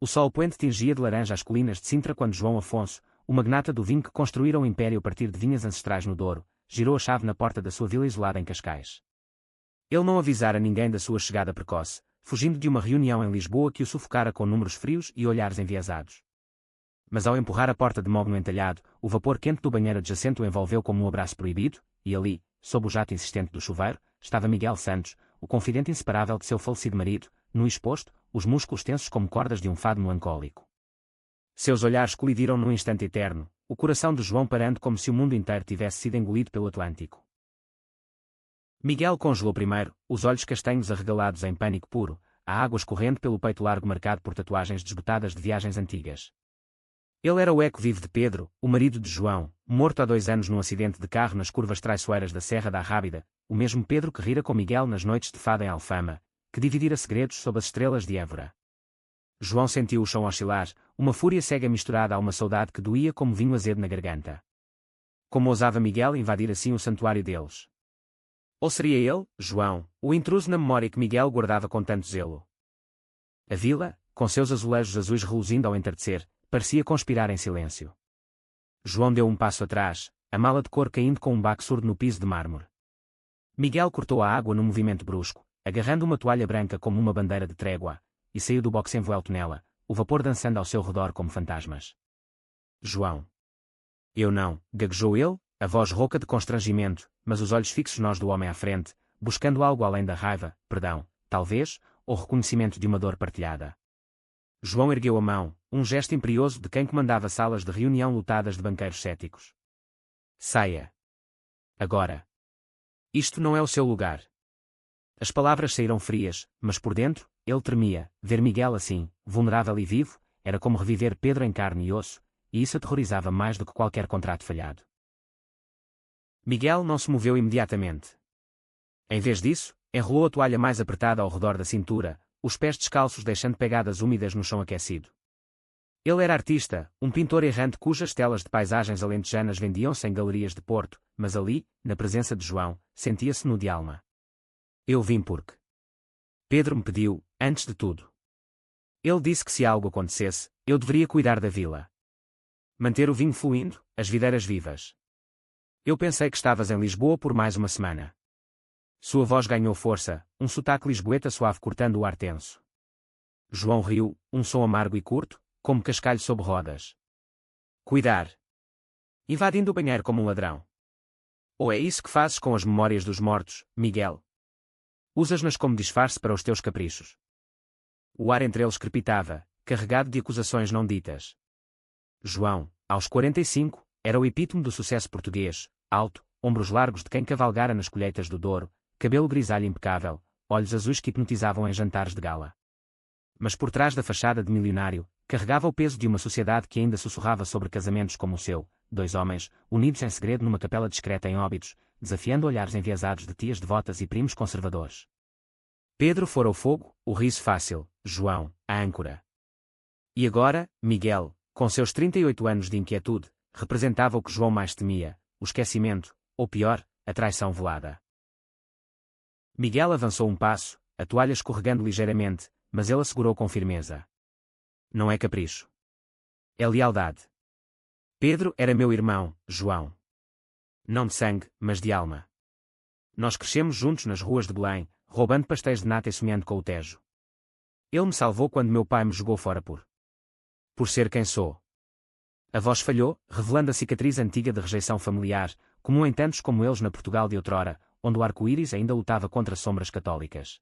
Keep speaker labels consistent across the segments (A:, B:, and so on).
A: O sol poente tingia de laranja as colinas de Sintra quando João Afonso, o magnata do vinho que construíra um império a partir de vinhas ancestrais no Douro, girou a chave na porta da sua vila isolada em Cascais. Ele não avisara ninguém da sua chegada precoce, fugindo de uma reunião em Lisboa que o sufocara com números frios e olhares enviesados. Mas ao empurrar a porta de modo no entalhado, o vapor quente do banheiro adjacente o envolveu como um abraço proibido, e ali, sob o jato insistente do chuveiro, estava Miguel Santos, o confidente inseparável de seu falecido marido, nu exposto, os músculos tensos como cordas de um fado melancólico. Seus olhares colidiram num instante eterno, o coração de João parando como se o mundo inteiro tivesse sido engolido pelo Atlântico. Miguel congelou primeiro, os olhos castanhos arregalados em pânico puro, a água escorrendo pelo peito largo marcado por tatuagens desbotadas de viagens antigas. Ele era o eco vivo de Pedro, o marido de João, morto há 2 anos num acidente de carro nas curvas traiçoeiras da Serra da Arrábida, o mesmo Pedro que rira com Miguel nas noites de fado em Alfama, que dividira segredos sob as estrelas de Évora. João sentiu o chão oscilar, uma fúria cega misturada a uma saudade que doía como vinho azedo na garganta. Como ousava Miguel invadir assim o santuário deles? Ou seria ele, João, o intruso na memória que Miguel guardava com tanto zelo? A vila, com seus azulejos azuis reluzindo ao entardecer, parecia conspirar em silêncio. João deu um passo atrás, a mala de cor caindo com um baque surdo no piso de mármore. Miguel cortou a água num movimento brusco, agarrando uma toalha branca como uma bandeira de trégua, e saiu do boxe envolto nela, o vapor dançando ao seu redor como fantasmas. João. Eu não, gaguejou ele, a voz rouca de constrangimento, mas os olhos fixos nós do homem à frente, buscando algo além da raiva, perdão, talvez, ou reconhecimento de uma dor partilhada. João ergueu a mão, um gesto imperioso de quem comandava salas de reunião lotadas de banqueiros céticos. Saia. Agora. Isto não é o seu lugar. As palavras saíram frias, mas por dentro, ele tremia. Ver Miguel assim, vulnerável e vivo, era como reviver Pedro em carne e osso, e isso aterrorizava mais do que qualquer contrato falhado. Miguel não se moveu imediatamente. Em vez disso, enrolou a toalha mais apertada ao redor da cintura, os pés descalços deixando pegadas úmidas no chão aquecido. Ele era artista, um pintor errante cujas telas de paisagens alentejanas vendiam-se em galerias de Porto, mas ali, na presença de João, sentia-se nu de alma. Eu vim porque Pedro me pediu, antes de tudo. Ele disse que se algo acontecesse, eu deveria cuidar da vila. Manter o vinho fluindo, as videiras vivas. Eu pensei que estavas em Lisboa por mais uma semana. Sua voz ganhou força, um sotaque lisboeta suave cortando o ar tenso. João riu, um som amargo e curto, como cascalho sob rodas. Cuidar. Invadindo o banheiro como um ladrão. Ou é isso que fazes com as memórias dos mortos, Miguel? Usas-nas como disfarce para os teus caprichos. O ar entre eles crepitava, carregado de acusações não ditas. João, aos 45, era o epítome do sucesso português, alto, ombros largos de quem cavalgara nas colheitas do Douro, cabelo grisalho impecável, olhos azuis que hipnotizavam em jantares de gala. Mas por trás da fachada de milionário, carregava o peso de uma sociedade que ainda sussurrava sobre casamentos como o seu, 2 homens, unidos em segredo numa capela discreta em Óbidos, desafiando olhares enviesados de tias devotas e primos conservadores. Pedro fora o fogo, o riso fácil, João, a âncora. E agora, Miguel, com seus 38 anos de inquietude, representava o que João mais temia, o esquecimento, ou pior, a traição velada. Miguel avançou um passo, a toalha escorregando ligeiramente, mas ele assegurou com firmeza. Não é capricho. É lealdade. Pedro era meu irmão, João. Não de sangue, mas de alma. Nós crescemos juntos nas ruas de Belém, roubando pastéis de nata e sonhando com o Tejo. Ele me salvou quando meu pai me jogou fora por ser quem sou. A voz falhou, revelando a cicatriz antiga de rejeição familiar, comum em tantos como eles na Portugal de outrora, onde o arco-íris ainda lutava contra sombras católicas.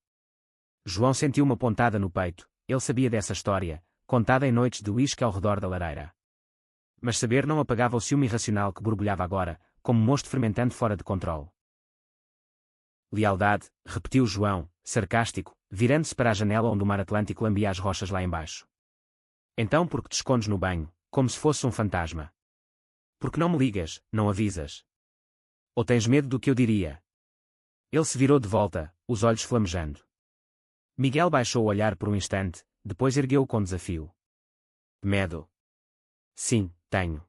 A: João sentiu uma pontada no peito, ele sabia dessa história, contada em noites de uísque ao redor da lareira. Mas saber não apagava o ciúme irracional que borbulhava agora, como mosto fermentando fora de controle. Lealdade, repetiu João, sarcástico, virando-se para a janela onde o mar Atlântico lambia as rochas lá embaixo. Então por que te escondes no banho, como se fosse um fantasma? Porque não me ligas, não avisas? Ou tens medo do que eu diria? Ele se virou de volta, os olhos flamejando. Miguel baixou o olhar por um instante, depois ergueu-o com desafio. Medo. Sim, tenho.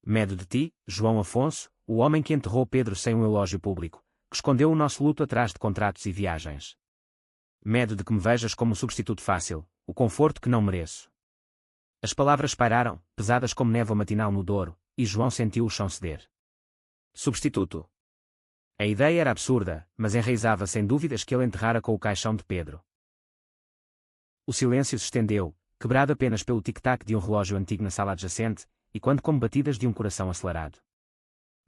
A: Medo de ti, João Afonso, o homem que enterrou Pedro sem um elogio público, que escondeu o nosso luto atrás de contratos e viagens. Medo de que me vejas como um substituto fácil, o conforto que não mereço. As palavras pairaram, pesadas como névoa matinal no Douro, e João sentiu o chão ceder. Substituto. A ideia era absurda, mas enraizava sem dúvidas que ele enterrara com o caixão de Pedro. O silêncio se estendeu, quebrado apenas pelo tic-tac de um relógio antigo na sala adjacente, e quando como batidas de um coração acelerado.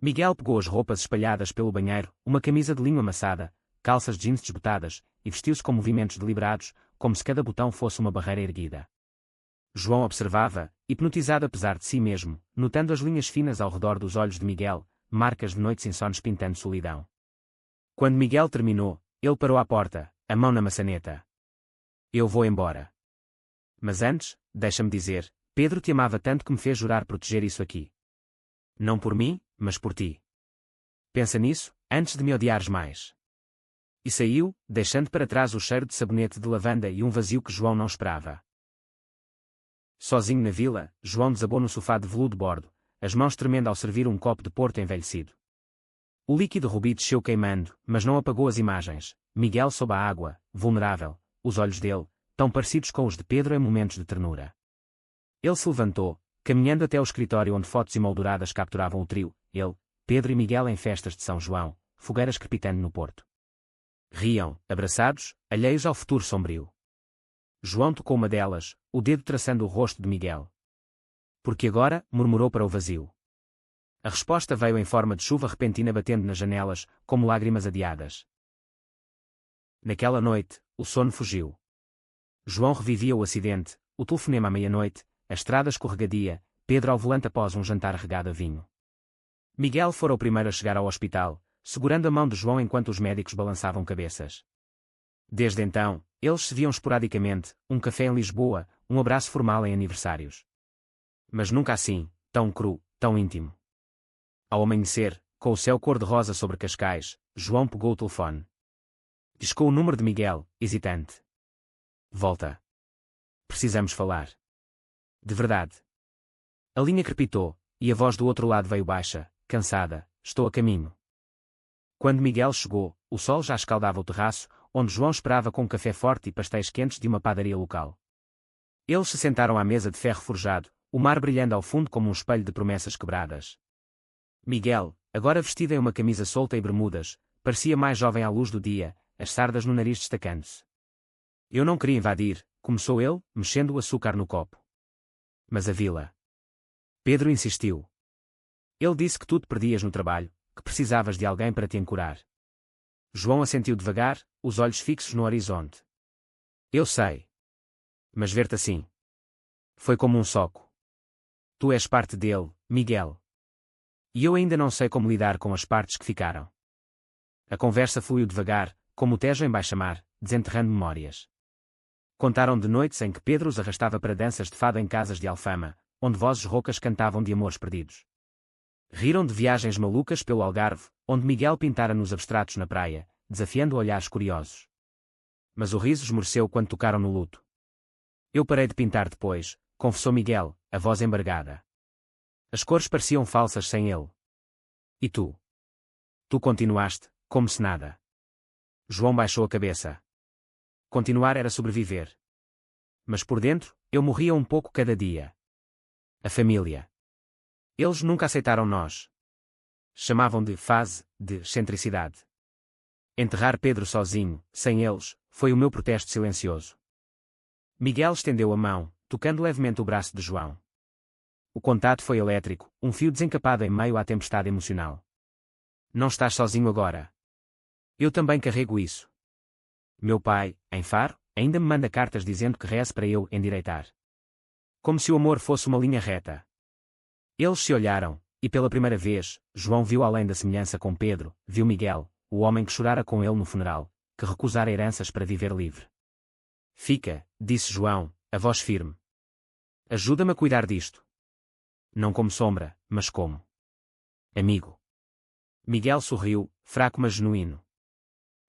A: Miguel pegou as roupas espalhadas pelo banheiro, uma camisa de linho amassada, calças jeans desbotadas, e vestiu-se com movimentos deliberados, como se cada botão fosse uma barreira erguida. João observava, hipnotizado apesar de si mesmo, notando as linhas finas ao redor dos olhos de Miguel, marcas de noites insones pintando solidão. Quando Miguel terminou, ele parou à porta, a mão na maçaneta. Eu vou embora. Mas antes, deixa-me dizer, Pedro te amava tanto que me fez jurar proteger isso aqui. Não por mim, mas por ti. Pensa nisso, antes de me odiares mais. E saiu, deixando para trás o cheiro de sabonete de lavanda e um vazio que João não esperava. Sozinho na vila, João desabou no sofá de veludo de bordo, as mãos tremendo ao servir um copo de porto envelhecido. O líquido rubi desceu queimando, mas não apagou as imagens. Miguel sob a água, vulnerável, os olhos dele, tão parecidos com os de Pedro em momentos de ternura. Ele se levantou, caminhando até o escritório onde fotos emolduradas capturavam o trio, ele, Pedro e Miguel em festas de São João, fogueiras crepitando no porto. Riam, abraçados, alheios ao futuro sombrio. João tocou uma delas, o dedo traçando o rosto de Miguel. Porque agora, murmurou para o vazio. A resposta veio em forma de chuva repentina batendo nas janelas, como lágrimas adiadas. Naquela noite, o sono fugiu. João revivia o acidente, o telefonema à meia-noite, a estrada escorregadia, Pedro ao volante após um jantar regado a vinho. Miguel fora o primeiro a chegar ao hospital, segurando a mão de João enquanto os médicos balançavam cabeças. Desde então, eles se viam esporadicamente, um café em Lisboa, um abraço formal em aniversários. Mas nunca assim, tão cru, tão íntimo. Ao amanhecer, com o céu cor-de-rosa sobre Cascais, João pegou o telefone. Discou o número de Miguel, hesitante. Volta. Precisamos falar. De verdade. A linha crepitou, e a voz do outro lado veio baixa, cansada, estou a caminho. Quando Miguel chegou, o sol já escaldava o terraço, onde João esperava com um café forte e pastéis quentes de uma padaria local. Eles se sentaram à mesa de ferro forjado, o mar brilhando ao fundo como um espelho de promessas quebradas. Miguel, agora vestido em uma camisa solta e bermudas, parecia mais jovem à luz do dia, as sardas no nariz destacando-se. Eu não queria invadir, começou ele, mexendo o açúcar no copo. Mas a vila. Pedro insistiu. Ele disse que tu te perdias no trabalho, que precisavas de alguém para te ancorar. João assentiu devagar, os olhos fixos no horizonte. Eu sei. Mas ver-te assim. Foi como um soco. Tu és parte dele, Miguel. E eu ainda não sei como lidar com as partes que ficaram. A conversa fluiu devagar, como o Tejo em baixa-mar, desenterrando memórias. Contaram de noites em que Pedro os arrastava para danças de fado em casas de Alfama, onde vozes roucas cantavam de amores perdidos. Riram de viagens malucas pelo Algarve, onde Miguel pintara nos abstratos na praia, desafiando olhares curiosos. Mas o riso esmoreceu quando tocaram no luto. Eu parei de pintar depois, confessou Miguel, a voz embargada. As cores pareciam falsas sem ele. E tu? Tu continuaste, como se nada. João baixou a cabeça. Continuar era sobreviver. Mas por dentro, eu morria um pouco cada dia. A família. Eles nunca aceitaram nós. Chamavam de fase, de excentricidade. Enterrar Pedro sozinho, sem eles, foi o meu protesto silencioso. Miguel estendeu a mão, tocando levemente o braço de João. O contato foi elétrico, um fio desencapado em meio à tempestade emocional. Não estás sozinho agora. Eu também carrego isso. Meu pai, em Faro, ainda me manda cartas dizendo que reze para eu endireitar. Como se o amor fosse uma linha reta. Eles se olharam, e pela primeira vez, João viu além da semelhança com Pedro, viu Miguel, o homem que chorara com ele no funeral, que recusara heranças para viver livre. Fica, disse João, a voz firme. Ajuda-me a cuidar disto. Não como sombra, mas como amigo. Miguel sorriu, fraco mas genuíno.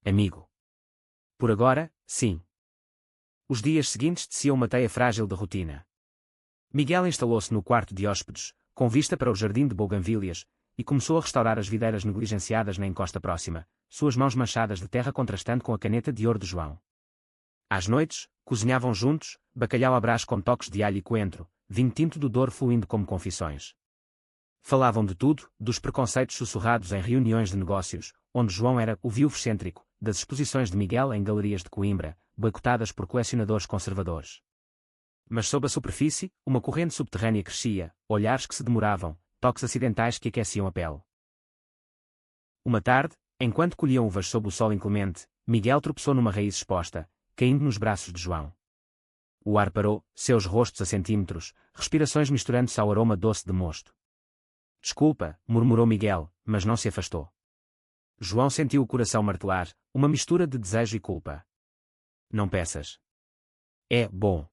A: Amigo. Por agora, sim. Os dias seguintes teciam uma teia frágil de rotina. Miguel instalou-se no quarto de hóspedes, com vista para o jardim de bougainvillias, e começou a restaurar as videiras negligenciadas na encosta próxima, suas mãos manchadas de terra contrastando com a caneta de ouro de João. Às noites, cozinhavam juntos, bacalhau à brás com toques de alho e coentro, vinho tinto do Douro fluindo como confissões. Falavam de tudo, dos preconceitos sussurrados em reuniões de negócios, onde João era o viúvo excêntrico, das exposições de Miguel em galerias de Coimbra, boicotadas por colecionadores conservadores. Mas sob a superfície, uma corrente subterrânea crescia, olhares que se demoravam, toques acidentais que aqueciam a pele. Uma tarde, enquanto colhiam uvas sob o sol inclemente, Miguel tropeçou numa raiz exposta, caindo nos braços de João. O ar parou, seus rostos a centímetros, respirações misturando-se ao aroma doce de mosto. Desculpa, murmurou Miguel, mas não se afastou. João sentiu o coração martelar, uma mistura de desejo e culpa. Não peças. É bom.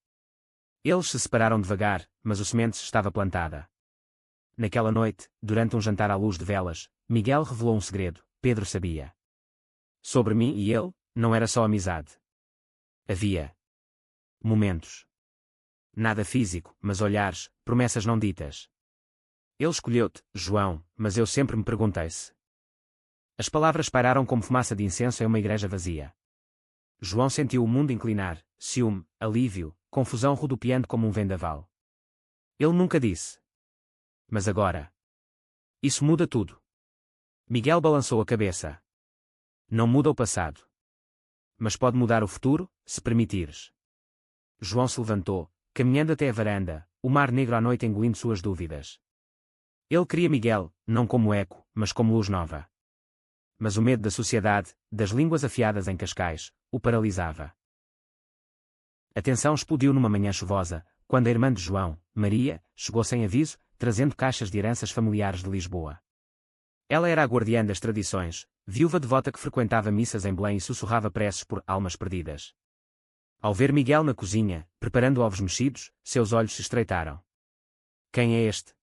A: Eles se separaram devagar, mas o semente estava plantada. Naquela noite, durante um jantar à luz de velas, Miguel revelou um segredo. Pedro sabia. Sobre mim e ele, não era só amizade. Havia momentos. Nada físico, mas olhares, promessas não ditas. Ele escolheu-te, João, mas eu sempre me perguntei se. As palavras pairaram como fumaça de incenso em uma igreja vazia. João sentiu o mundo inclinar, ciúme, alívio, confusão rodopiando como um vendaval. Ele nunca disse. Mas agora. Isso muda tudo. Miguel balançou a cabeça. Não muda o passado. Mas pode mudar o futuro, se permitires. João se levantou, caminhando até a varanda, o mar negro à noite engolindo suas dúvidas. Ele queria Miguel, não como eco, mas como luz nova. Mas o medo da sociedade, das línguas afiadas em Cascais, o paralisava. A tensão explodiu numa manhã chuvosa, quando a irmã de João, Maria, chegou sem aviso, trazendo caixas de heranças familiares de Lisboa. Ela era a guardiã das tradições, viúva devota que frequentava missas em Belém e sussurrava preces por almas perdidas. Ao ver Miguel na cozinha, preparando ovos mexidos, seus olhos se estreitaram. Quem é este?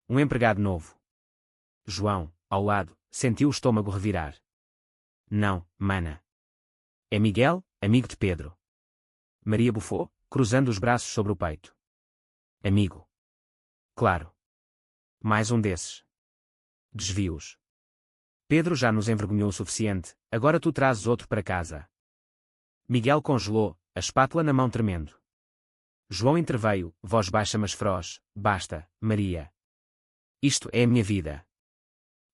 A: Um empregado novo. João, ao lado, sentiu o estômago revirar. Não, mana. É Miguel, amigo de Pedro. Maria bufou, cruzando os braços sobre o peito. Amigo. Claro. Mais um desses. Desvios. Pedro já nos envergonhou o suficiente, agora tu trazes outro para casa. Miguel congelou, a espátula na mão tremendo. João interveio, voz baixa mas feroz. Basta, Maria. Isto é a minha vida.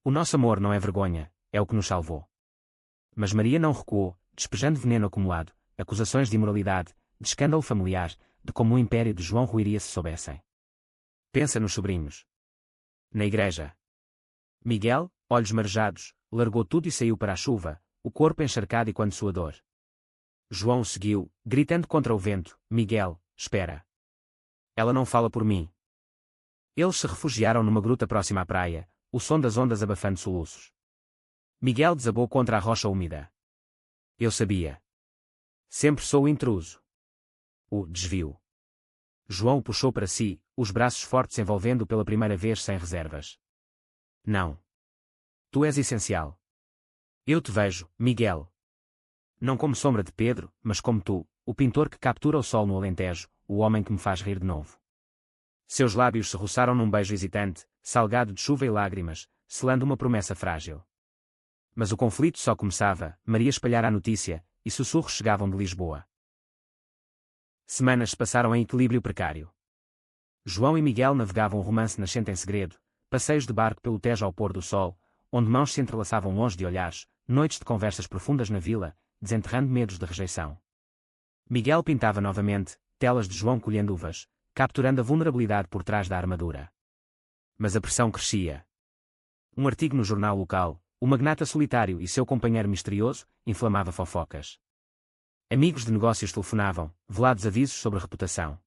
A: O nosso amor não é vergonha, é o que nos salvou. Mas Maria não recuou, despejando veneno acumulado, acusações de imoralidade, de escândalo familiar, de como o império de João ruiria se soubessem. Pensa nos sobrinhos. Na igreja. Miguel, olhos marejados, largou tudo e saiu para a chuva, o corpo encharcado e quando suador. João o seguiu, gritando contra o vento. Miguel, espera. Ela não fala por mim. Eles se refugiaram numa gruta próxima à praia, o som das ondas abafando soluços. Miguel desabou contra a rocha úmida. Eu sabia. Sempre sou o intruso. O desvio. João o puxou para si, os braços fortes envolvendo-o pela primeira vez sem reservas. Não. Tu és essencial. Eu te vejo, Miguel. Não como sombra de Pedro, mas como tu, o pintor que captura o sol no Alentejo, o homem que me faz rir de novo. Seus lábios se roçaram num beijo hesitante, salgado de chuva e lágrimas, selando uma promessa frágil. Mas o conflito só começava, Maria espalhara a notícia, e sussurros chegavam de Lisboa. Semanas se passaram em equilíbrio precário. João e Miguel navegavam um romance nascente em segredo, passeios de barco pelo Tejo ao pôr do sol, onde mãos se entrelaçavam longe de olhares, noites de conversas profundas na vila, desenterrando medos de rejeição. Miguel pintava novamente, telas de João colhendo uvas, capturando a vulnerabilidade por trás da armadura. Mas a pressão crescia. Um artigo no jornal local, o magnata solitário e seu companheiro misterioso, inflamava fofocas. Amigos de negócios telefonavam, velados avisos sobre a reputação.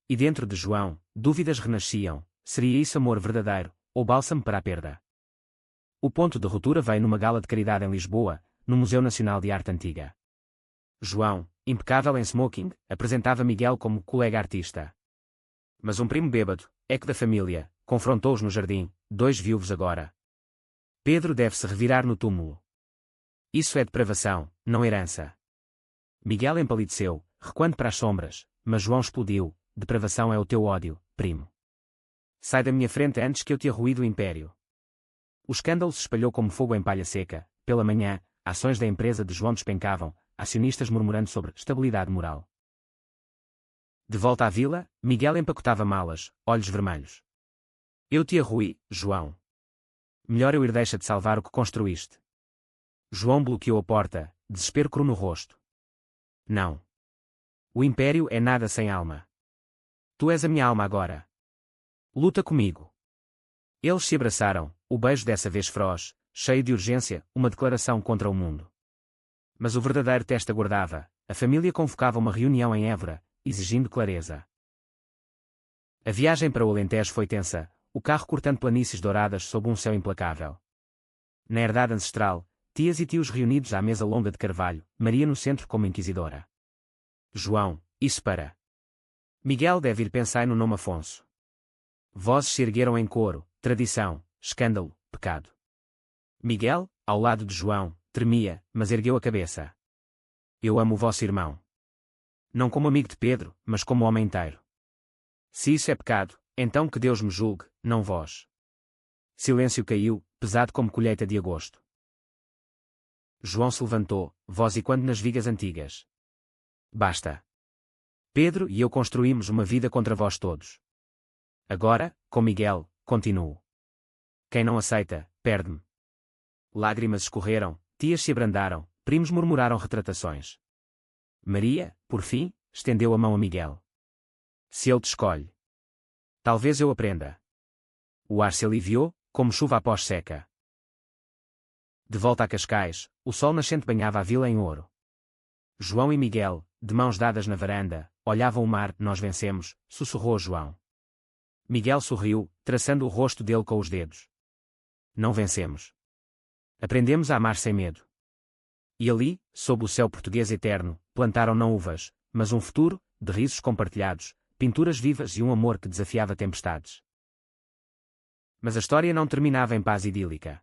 A: E dentro de João, dúvidas renasciam, seria isso amor verdadeiro, ou bálsamo para a perda? O ponto de ruptura veio numa gala de caridade em Lisboa, no Museu Nacional de Arte Antiga. João, impecável em smoking, apresentava Miguel como colega artista. Mas um primo bêbado, eco da família, confrontou-os no jardim, dois viúvos agora. Pedro deve-se revirar no túmulo. Isso é depravação, não herança. Miguel empalideceu, recuando para as sombras, mas João explodiu. Depravação é o teu ódio, primo. Sai da minha frente antes que eu te arruído o império. O escândalo se espalhou como fogo em palha seca. Pela manhã, ações da empresa de João despencavam, acionistas murmurando sobre estabilidade moral. De volta à vila, Miguel empacotava malas, olhos vermelhos. Eu te arruí, João. Melhor eu ir, deixa de salvar o que construíste. João bloqueou a porta, desespero cru no rosto. Não. O império é nada sem alma. Tu és a minha alma agora. Luta comigo. Eles se abraçaram, o beijo dessa vez feroz, cheio de urgência, uma declaração contra o mundo. Mas o verdadeiro teste aguardava, a família convocava uma reunião em Évora, exigindo clareza. A viagem para o Alentejo foi tensa, o carro cortando planícies douradas sob um céu implacável. Na herdade ancestral, tias e tios reunidos à mesa longa de carvalho, Maria no centro como inquisidora. João, isso para. Miguel deve ir pensar no nome Afonso. Vozes se ergueram em coro, tradição, escândalo, pecado. Miguel, ao lado de João, tremia, mas ergueu a cabeça. Eu amo o vosso irmão. Não como amigo de Pedro, mas como homem inteiro. Se isso é pecado, então que Deus me julgue, não vós. Silêncio caiu, pesado como colheita de agosto. João se levantou, voz e quando nas vigas antigas. Basta. Pedro e eu construímos uma vida contra vós todos. Agora, com Miguel, continuo. Quem não aceita, perde-me. Lágrimas escorreram, tias se abrandaram, primos murmuraram retratações. Maria, por fim, estendeu a mão a Miguel. Se ele te escolhe. Talvez eu aprenda. O ar se aliviou, como chuva após seca. De volta a Cascais, o sol nascente banhava a vila em ouro. João e Miguel, de mãos dadas na varanda, olhavam o mar. Nós vencemos, sussurrou João. Miguel sorriu, traçando o rosto dele com os dedos. Não vencemos. Aprendemos a amar sem medo. E ali, sob o céu português eterno, plantaram não uvas, mas um futuro, de risos compartilhados, pinturas vivas e um amor que desafiava tempestades. Mas a história não terminava em paz idílica.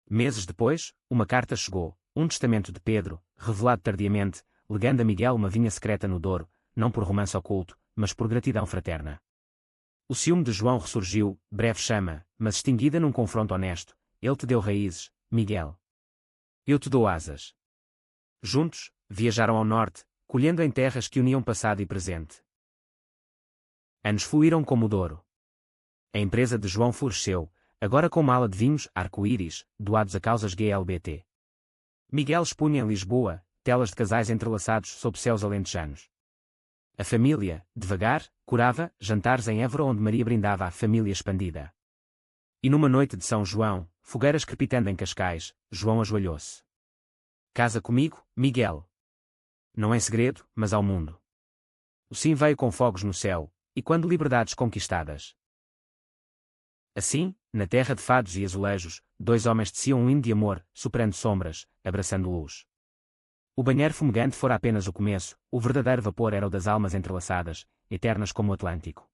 A: Meses depois, uma carta chegou, um testamento de Pedro, revelado tardiamente, legando a Miguel uma vinha secreta no Douro, não por romance oculto, mas por gratidão fraterna. O ciúme de João ressurgiu, breve chama, mas extinguida num confronto honesto. Ele te deu raízes, Miguel. Eu te dou asas. Juntos, viajaram ao norte, colhendo em terras que uniam passado e presente. Anos fluíram como o Douro. A empresa de João floresceu, agora com uma ala de vinhos arco-íris, doados a causas GLBT. Miguel expunha em Lisboa, telas de casais entrelaçados sob céus alentejanos. A família, devagar, curava, jantares em Évora onde Maria brindava à família expandida. E numa noite de São João, fogueiras crepitando em Cascais, João ajoelhou-se. Casa comigo, Miguel. Não em segredo, mas ao mundo. O sim veio com fogos no céu, e quando liberdades conquistadas. Assim, na terra de fados e azulejos, dois homens teciam um hino de amor, superando sombras, abraçando luz. O banheiro fumegante fora apenas o começo, o verdadeiro vapor era o das almas entrelaçadas, eternas como o Atlântico.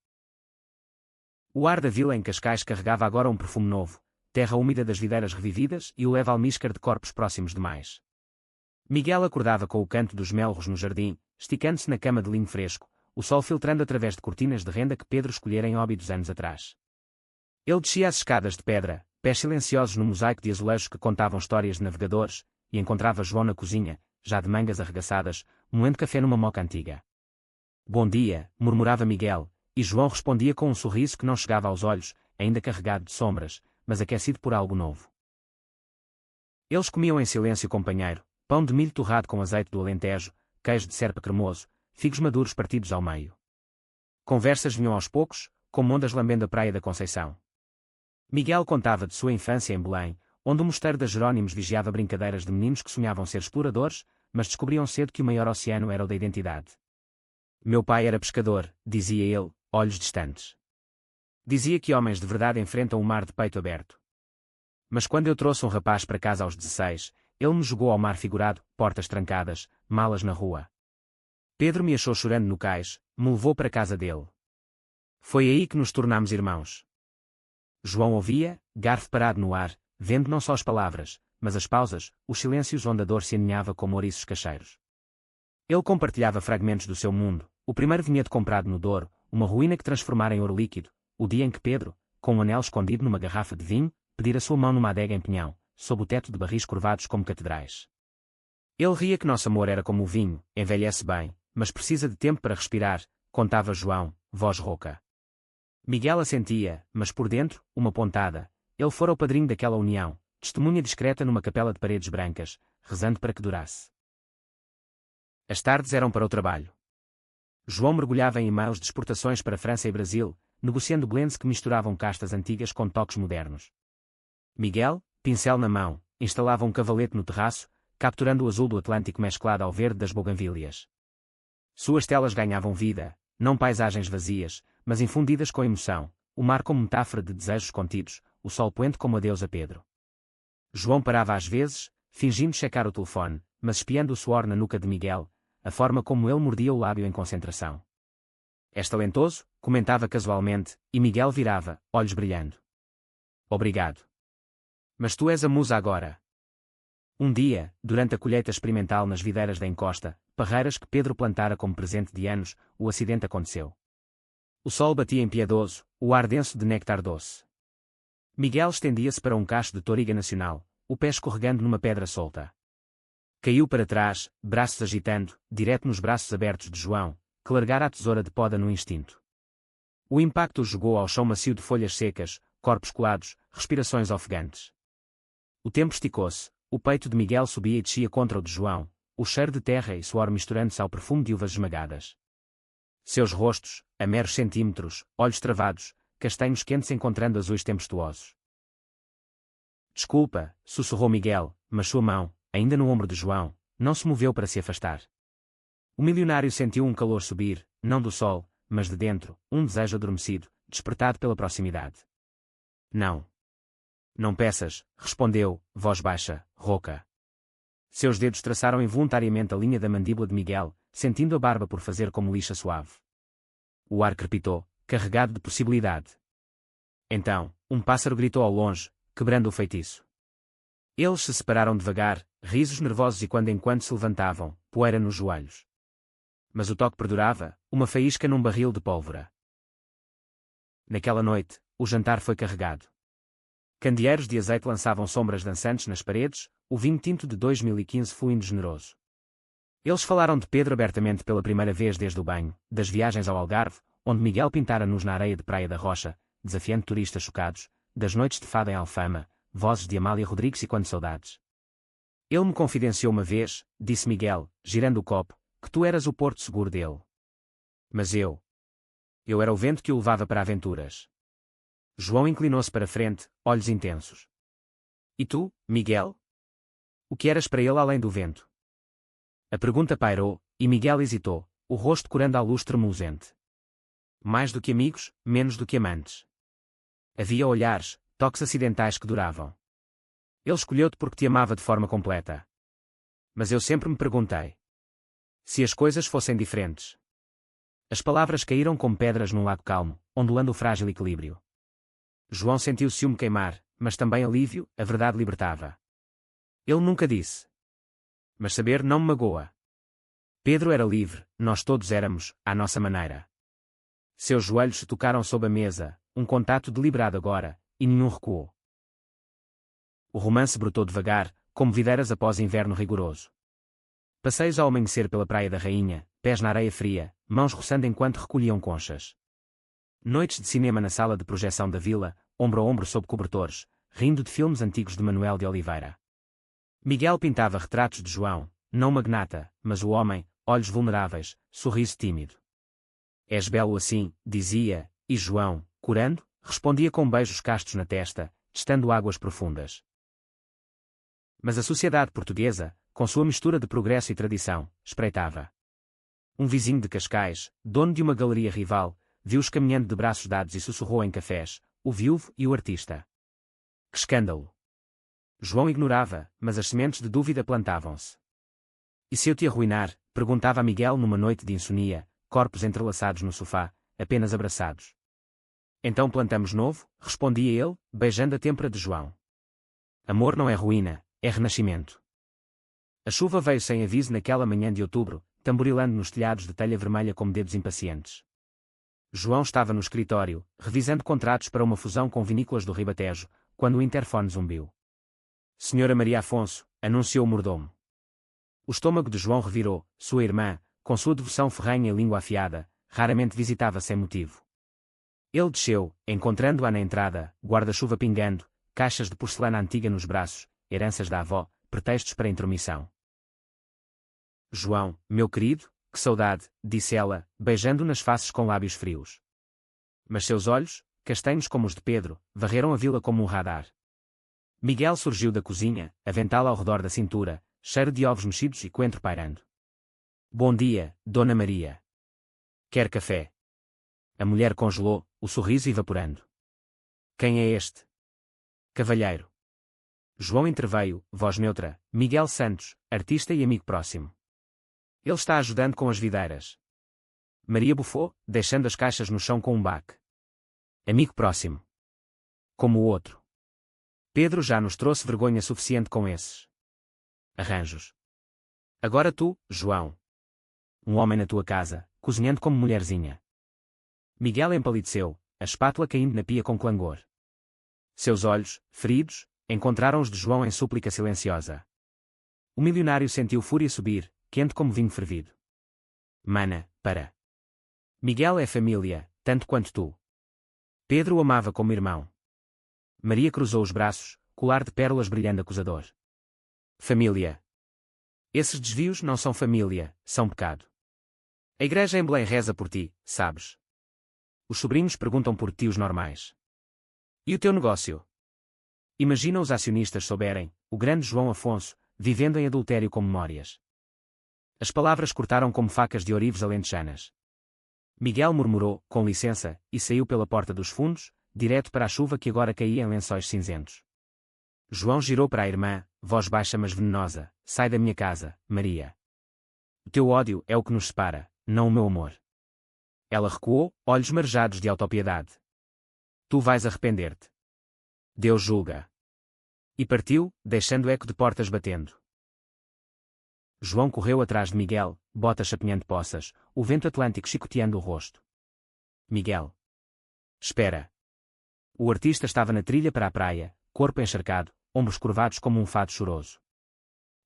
A: O ar da vila em Cascais carregava agora um perfume novo, terra úmida das videiras revividas e o leve almíscar de corpos próximos demais. Miguel acordava com o canto dos melros no jardim, esticando-se na cama de linho fresco, o sol filtrando através de cortinas de renda que Pedro escolhera em Óbidos anos atrás. Ele descia as escadas de pedra, pés silenciosos no mosaico de azulejos que contavam histórias de navegadores, e encontrava João na cozinha, já de mangas arregaçadas, moendo café numa moca antiga. Bom dia, murmurava Miguel, e João respondia com um sorriso que não chegava aos olhos, ainda carregado de sombras, mas aquecido por algo novo. Eles comiam em silêncio companheiro, pão de milho torrado com azeite do Alentejo, queijo de serpa cremoso, figos maduros partidos ao meio. Conversas vinham aos poucos, como ondas lambendo a praia da Conceição. Miguel contava de sua infância em Belém, onde o mosteiro das Jerónimos vigiava brincadeiras de meninos que sonhavam ser exploradores, mas descobriam cedo que o maior oceano era o da identidade. Meu pai era pescador, dizia ele, olhos distantes. Dizia que homens de verdade enfrentam o mar de peito aberto. Mas quando eu trouxe um rapaz para casa aos 16, ele me jogou ao mar figurado, portas trancadas, malas na rua. Pedro me achou chorando no cais, me levou para casa dele. Foi aí que nos tornámos irmãos. João ouvia, garfo parado no ar, vendo não só as palavras, mas as pausas, os silêncios onde a dor se aninhava como ouriços cacheiros. Ele compartilhava fragmentos do seu mundo, o primeiro vinhedo comprado no Douro, uma ruína que transformara em ouro líquido, o dia em que Pedro, com um anel escondido numa garrafa de vinho, pedira sua mão numa adega em Pinhão, sob o teto de barris curvados como catedrais. Ele ria que nosso amor era como o vinho, envelhece bem, mas precisa de tempo para respirar, contava João, voz rouca. Miguel assentia, mas por dentro, uma pontada. Ele fora o padrinho daquela união, testemunha discreta numa capela de paredes brancas, rezando para que durasse. As tardes eram para o trabalho. João mergulhava em e-mails de exportações para França e Brasil, negociando blends que misturavam castas antigas com toques modernos. Miguel, pincel na mão, instalava um cavalete no terraço, capturando o azul do Atlântico mesclado ao verde das buganvílias. Suas telas ganhavam vida, não paisagens vazias, mas infundidas com emoção, o mar como metáfora de desejos contidos, o sol poente como adeus a Pedro. João parava às vezes, fingindo checar o telefone, mas espiando o suor na nuca de Miguel, a forma como ele mordia o lábio em concentração. És talentoso, comentava casualmente, e Miguel virava, olhos brilhando. Obrigado. Mas tu és a musa agora. Um dia, durante a colheita experimental nas videiras da encosta, parreiras que Pedro plantara como presente de anos, o acidente aconteceu. O sol batia impiedoso, o ar denso de néctar doce. Miguel estendia-se para um cacho de toriga nacional, o pé escorregando numa pedra solta. Caiu para trás, braços agitando, direto nos braços abertos de João, que largara a tesoura de poda no instinto. O impacto o jogou ao chão macio de folhas secas, corpos colados, respirações ofegantes. O tempo esticou-se, o peito de Miguel subia e descia contra o de João, o cheiro de terra e suor misturando-se ao perfume de uvas esmagadas. Seus rostos, a meros centímetros, olhos travados, castanhos quentes encontrando azuis tempestuosos. Desculpa, sussurrou Miguel, mas sua mão, ainda no ombro de João, não se moveu para se afastar. O milionário sentiu um calor subir, não do sol, mas de dentro, um desejo adormecido, despertado pela proximidade. Não. Não peças, respondeu, voz baixa, rouca. Seus dedos traçaram involuntariamente a linha da mandíbula de Miguel, sentindo a barba por fazer como lixa suave. O ar crepitou, carregado de possibilidade. Então, um pássaro gritou ao longe, quebrando o feitiço. Eles se separaram devagar, risos nervosos e quando em quando se levantavam, poeira nos joelhos. Mas o toque perdurava, uma faísca num barril de pólvora. Naquela noite, o jantar foi carregado. Candeeiros de azeite lançavam sombras dançantes nas paredes, o vinho tinto de 2015 fluindo generoso. Eles falaram de Pedro abertamente pela primeira vez desde o banho, das viagens ao Algarve, onde Miguel pintara-nos na areia de Praia da Rocha, desafiando turistas chocados, das noites de fada em Alfama, vozes de Amália Rodrigues e quando saudades. Ele me confidenciou uma vez, disse Miguel, girando o copo, que tu eras o porto seguro dele. Mas eu era o vento que o levava para aventuras. João inclinou-se para frente, olhos intensos. E tu, Miguel? O que eras para ele além do vento? A pergunta pairou, e Miguel hesitou, o rosto corando à luz tremulosente. Mais do que amigos, menos do que amantes. Havia olhares, toques acidentais que duravam. Ele escolheu-te porque te amava de forma completa. Mas eu sempre me perguntei. Se as coisas fossem diferentes. As palavras caíram como pedras num lago calmo, ondulando o frágil equilíbrio. João sentiu o ciúme queimar, mas também alívio, a verdade libertava. Ele nunca disse. Mas saber não me magoa. Pedro era livre, nós todos éramos, à nossa maneira. Seus joelhos se tocaram sob a mesa, um contato deliberado agora, e nenhum recuou. O romance brotou devagar, como videiras após inverno rigoroso. Passeios ao amanhecer pela Praia da Rainha, pés na areia fria, mãos roçando enquanto recolhiam conchas. Noites de cinema na sala de projeção da vila, ombro a ombro sob cobertores, rindo de filmes antigos de Manuel de Oliveira. Miguel pintava retratos de João, não magnata, mas o homem, olhos vulneráveis, sorriso tímido. És belo assim, dizia, e João, curando, respondia com beijos castos na testa, testando águas profundas. Mas a sociedade portuguesa, com sua mistura de progresso e tradição, espreitava. Um vizinho de Cascais, dono de uma galeria rival, viu-os caminhando de braços dados e sussurrou em cafés, o viúvo e o artista. Que escândalo! João ignorava, mas as sementes de dúvida plantavam-se. E se eu te arruinar? Perguntava a Miguel numa noite de insonia, corpos entrelaçados no sofá, apenas abraçados. Então plantamos novo, respondia ele, beijando a têmpora de João. Amor não é ruína, é renascimento. A chuva veio sem aviso naquela manhã de outubro, tamborilando nos telhados de telha vermelha como dedos impacientes. João estava no escritório, revisando contratos para uma fusão com vinícolas do Ribatejo, quando o interfone zumbiu. Senhora Maria Afonso, anunciou o mordomo. O estômago de João revirou, sua irmã, com sua devoção ferrenha e língua afiada, raramente visitava sem motivo. Ele desceu, encontrando-a na entrada, guarda-chuva pingando, caixas de porcelana antiga nos braços, heranças da avó, pretextos para intromissão. João, meu querido, que saudade, disse ela, beijando nas faces com lábios frios. Mas seus olhos, castanhos como os de Pedro, varreram a vila como um radar. Miguel surgiu da cozinha, avental ao redor da cintura, cheiro de ovos mexidos e coentro pairando. Bom dia, Dona Maria. Quer café? A mulher congelou, o sorriso evaporando. Quem é este? Cavalheiro. João interveio, voz neutra, Miguel Santos, artista e amigo próximo. Ele está ajudando com as videiras. Maria bufou, deixando as caixas no chão com um baque. Amigo próximo. Como o outro. Pedro já nos trouxe vergonha suficiente com esses arranjos. Agora tu, João. Um homem na tua casa, cozinhando como mulherzinha. Miguel empalideceu, a espátula caindo na pia com clangor. Seus olhos, feridos, encontraram os de João em súplica silenciosa. O milionário sentiu fúria subir, quente como vinho fervido. Mana, para. Miguel é família, tanto quanto tu. Pedro o amava como irmão. Maria cruzou os braços, colar de pérolas brilhando acusador. Família. Esses desvios não são família, são pecado. A igreja em Belém reza por ti, sabes? Os sobrinhos perguntam por tios normais. E o teu negócio? Imagina os acionistas souberem, o grande João Afonso, vivendo em adultério com memórias. As palavras cortaram como facas de ourives alentejanas. Miguel murmurou, com licença, e saiu pela porta dos fundos, direto para a chuva que agora caía em lençóis cinzentos. João girou para a irmã, voz baixa mas venenosa, sai da minha casa, Maria. O teu ódio é o que nos separa, não o meu amor. Ela recuou, olhos marejados de autopiedade. Tu vais arrepender-te. Deus julga. E partiu, deixando eco de portas batendo. João correu atrás de Miguel, botas chapinhando poças, o vento atlântico chicoteando o rosto. Miguel. Espera. O artista estava na trilha para a praia, corpo encharcado, ombros curvados como um fado choroso.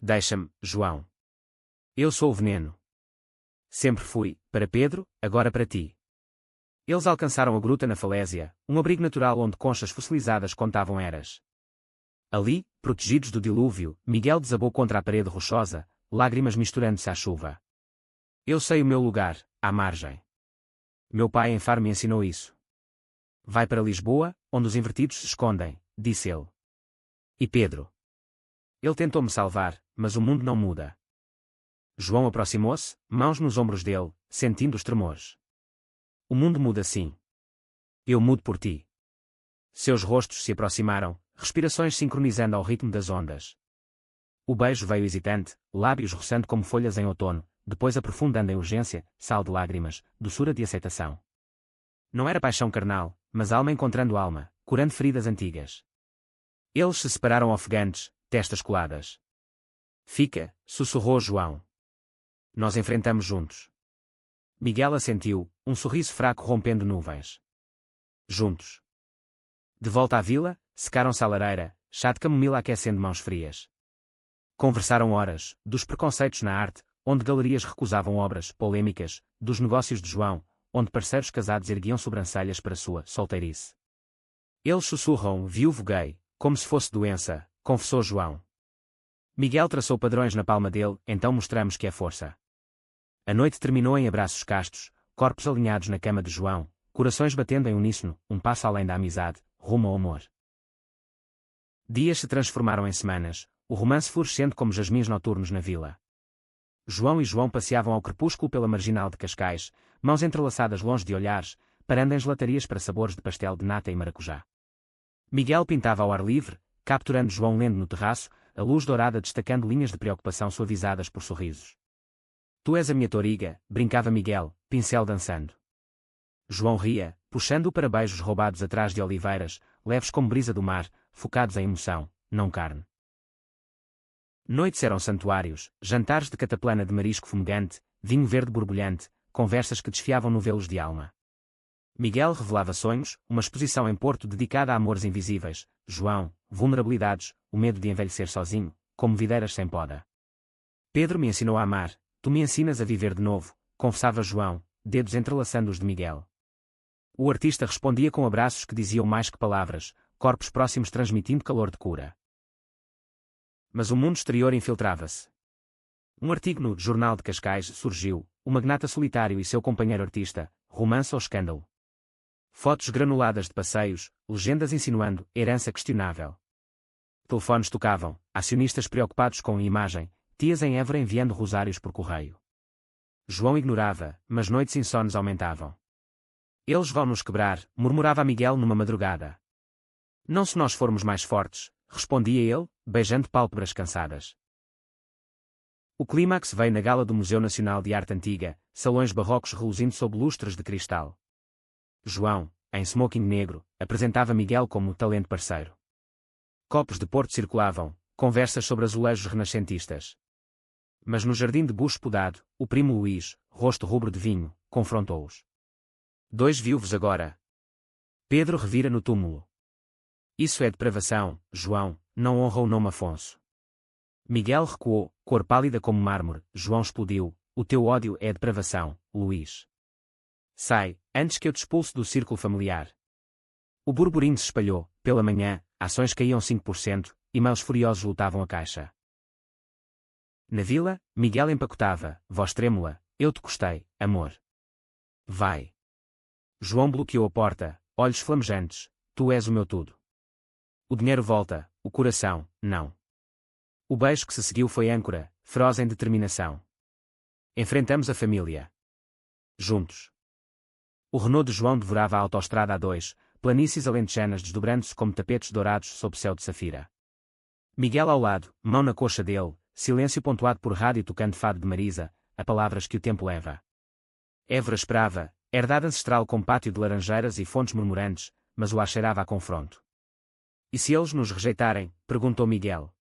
A: Deixa-me, João. Eu sou o veneno. Sempre fui, para Pedro, agora para ti. Eles alcançaram a gruta na falésia, um abrigo natural onde conchas fossilizadas contavam eras. Ali, protegidos do dilúvio, Miguel desabou contra a parede rochosa, lágrimas misturando-se à chuva. Eu sei o meu lugar, à margem. Meu pai em Faro me ensinou isso. Vai para Lisboa, onde os invertidos se escondem, disse ele. E Pedro? Ele tentou-me salvar, mas o mundo não muda. João aproximou-se, mãos nos ombros dele, sentindo os tremores. O mundo muda sim. Eu mudo por ti. Seus rostos se aproximaram, respirações sincronizando ao ritmo das ondas. O beijo veio hesitante, lábios roçando como folhas em outono, depois aprofundando em urgência, sal de lágrimas, doçura de aceitação. Não era paixão carnal, mas alma encontrando alma, curando feridas antigas. Eles se separaram ofegantes, testas coladas. Fica, sussurrou João. Nós enfrentamos juntos. Miguel assentiu, um sorriso fraco rompendo nuvens. Juntos. De volta à vila, secaram-se à lareira, chá de camomila aquecendo mãos frias. Conversaram horas, dos preconceitos na arte, onde galerias recusavam obras polêmicas, dos negócios de João, onde parceiros casados erguiam sobrancelhas para sua solteirice. Eles sussurram viúvo gay, como se fosse doença, confessou João. Miguel traçou padrões na palma dele, então mostramos que é força. A noite terminou em abraços castos, corpos alinhados na cama de João, corações batendo em uníssono, um passo além da amizade, rumo ao amor. Dias se transformaram em semanas, o romance florescendo como jasmins noturnos na vila. João e João passeavam ao crepúsculo pela marginal de Cascais, mãos entrelaçadas longe de olhares, parando em gelatarias para sabores de pastel de nata e maracujá. Miguel pintava ao ar livre, capturando João lendo no terraço, a luz dourada destacando linhas de preocupação suavizadas por sorrisos. Tu és a minha toriga, brincava Miguel, pincel dançando. João ria, puxando-o para beijos roubados atrás de oliveiras, leves como brisa do mar, focados em emoção, não carne. Noites eram santuários, jantares de cataplana de marisco fumegante, vinho verde borbulhante, conversas que desfiavam novelos de alma. Miguel revelava sonhos, uma exposição em Porto dedicada a amores invisíveis, João, vulnerabilidades, o medo de envelhecer sozinho, como videiras sem poda. Pedro me ensinou a amar, tu me ensinas a viver de novo, confessava João, dedos entrelaçando os de Miguel. O artista respondia com abraços que diziam mais que palavras, corpos próximos transmitindo calor de cura. Mas o mundo exterior infiltrava-se. Um artigo no Jornal de Cascais surgiu, o magnata solitário e seu companheiro artista, romance ou escândalo. Fotos granuladas de passeios, legendas insinuando herança questionável. Telefones tocavam, acionistas preocupados com a imagem, tias em Évora enviando rosários por correio. João ignorava, mas noites insones aumentavam. Eles vão nos quebrar, murmurava Miguel numa madrugada. Não se nós formos mais fortes, respondia ele, beijando pálpebras cansadas. O clímax veio na gala do Museu Nacional de Arte Antiga, salões barrocos reluzindo sob lustres de cristal. João, em smoking negro, apresentava Miguel como talento parceiro. Copos de Porto circulavam, conversas sobre azulejos renascentistas. Mas no jardim de bucho podado, o primo Luís, rosto rubro de vinho, confrontou-os. Dois viúvos agora. Pedro revira no túmulo. Isso é depravação, João, não honra o nome Afonso. Miguel recuou, cor pálida como mármore. João explodiu, o teu ódio é depravação, Luís. Sai, antes que eu te expulse do círculo familiar. O burburinho se espalhou, pela manhã, ações caíam 5%, e-mails furiosos lutavam a caixa. Na vila, Miguel empacotava, voz trêmula, eu te gostei, amor. Vai. João bloqueou a porta, olhos flamejantes, tu és o meu tudo. O dinheiro volta, o coração, não. O beijo que se seguiu foi âncora, feroz em determinação. Enfrentamos a família. Juntos. O Renault de João devorava a autoestrada A2, planícies alentejanas desdobrando-se como tapetes dourados sob céu de safira. Miguel ao lado, mão na coxa dele, silêncio pontuado por rádio tocando fado de Marisa, a palavras que o tempo leva. Évora esperava, herdade ancestral com pátio de laranjeiras e fontes murmurantes, mas o ar cheirava a confronto. E se eles nos rejeitarem? Perguntou Miguel.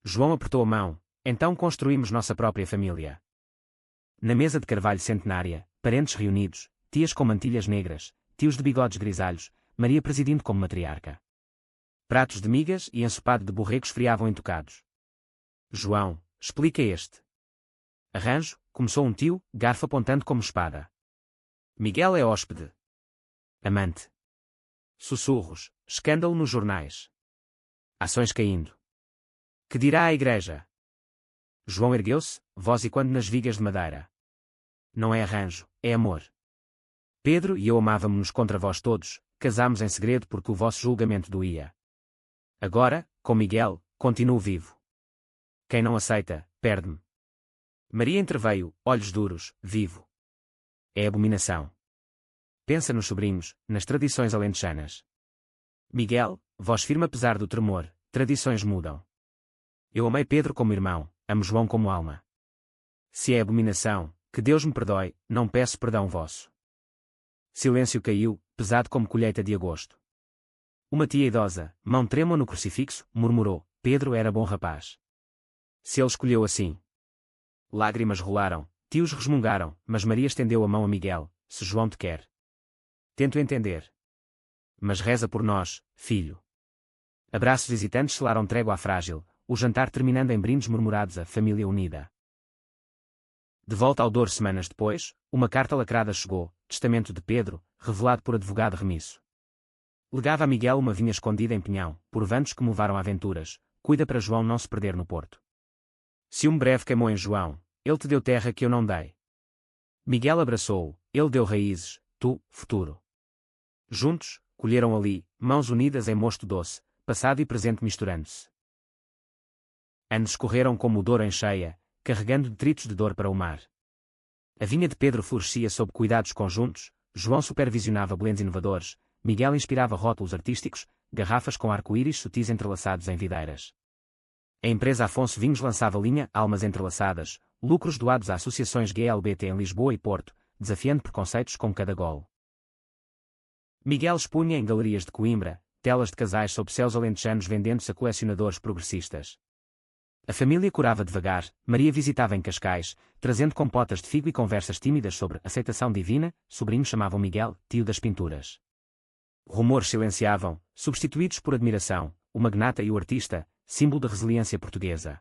A: João apertou a mão, então construímos nossa própria família. Na mesa de carvalho centenária, parentes reunidos, tias com mantilhas negras, tios de bigodes grisalhos, Maria presidindo como matriarca. Pratos de migas e ensopado de borregos friavam entocados. João, explica este. Arranjo, começou um tio, garfo apontando como espada. Miguel é hóspede. Amante. Sussurros, escândalo nos jornais. Ações caindo. Que dirá a igreja? João ergueu-se, voz e quando nas vigas de madeira. Não é arranjo, é amor. Pedro e eu amávamos-nos contra vós todos, casámos em segredo porque o vosso julgamento doía. Agora, com Miguel, continuo vivo. Quem não aceita, perde-me. Maria entreveio, olhos duros, vivo. É abominação. Pensa nos sobrinhos, nas tradições alentejanas. Miguel, voz firme apesar do tremor, tradições mudam. Eu amei Pedro como irmão, amo João como alma. Se é abominação, que Deus me perdoe, não peço perdão vosso. Silêncio caiu, pesado como colheita de agosto. Uma tia idosa, mão trêmula no crucifixo, murmurou, Pedro era bom rapaz. Se ele escolheu assim. Lágrimas rolaram, tios resmungaram, mas Maria estendeu a mão a Miguel, se João te quer. Tento entender. Mas reza por nós, filho. Abraços hesitantes selaram trégua à frágil, o jantar terminando em brindes murmurados a família unida. De volta ao Douro semanas depois, uma carta lacrada chegou, testamento de Pedro, revelado por advogado remisso. Legava a Miguel uma vinha escondida em Pinhão, por ventos que me levaram a aventuras, cuida para João não se perder no porto. Ciúme breve queimou em João, ele te deu terra que eu não dei. Miguel abraçou-o, ele deu raízes, tu, futuro. Juntos, colheram ali, mãos unidas em mosto doce, passado e presente misturando-se. Anos correram como o Douro em cheia, carregando detritos de dor para o mar. A vinha de Pedro florescia sob cuidados conjuntos, João supervisionava blends inovadores, Miguel inspirava rótulos artísticos, garrafas com arco-íris sutis entrelaçados em videiras. A empresa Afonso Vinhos lançava linha Almas Entrelaçadas, lucros doados a associações GLBT em Lisboa e Porto, desafiando preconceitos com cada golo. Miguel expunha em galerias de Coimbra, telas de casais sob céus alentejanos vendendo-se a colecionadores progressistas. A família curava devagar, Maria visitava em Cascais, trazendo compotas de figo e conversas tímidas sobre aceitação divina, sobrinhos chamavam Miguel, tio das pinturas. Rumores silenciavam, substituídos por admiração, o magnata e o artista, símbolo da resiliência portuguesa.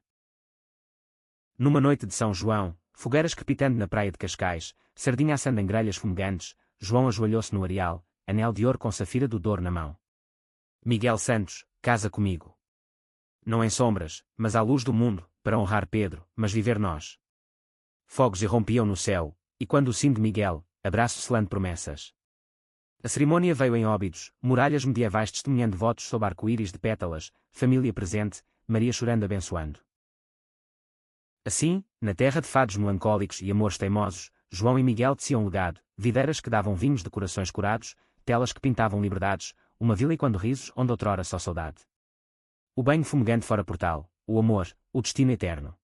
A: Numa noite de São João, Fogueiras crepitando na praia de Cascais, sardinha assando em grelhas fumegantes, João ajoelhou-se no areal, anel de ouro com safira do Douro na mão. Miguel Santos, casa comigo. Não em sombras, mas à luz do mundo, para honrar Pedro, mas viver nós. Fogos irrompiam no céu, e quando o sino de Miguel, abraço selando promessas. A cerimônia veio em Óbidos, muralhas medievais testemunhando votos sob arco-íris de pétalas, família presente, Maria chorando abençoando. Assim, na terra de fados melancólicos e amores teimosos, João e Miguel teciam legado, videiras que davam vinhos de corações curados, telas que pintavam liberdades, uma vila e quando risos onde outrora só saudade. O banho fumegante fora portal, o amor, o destino eterno.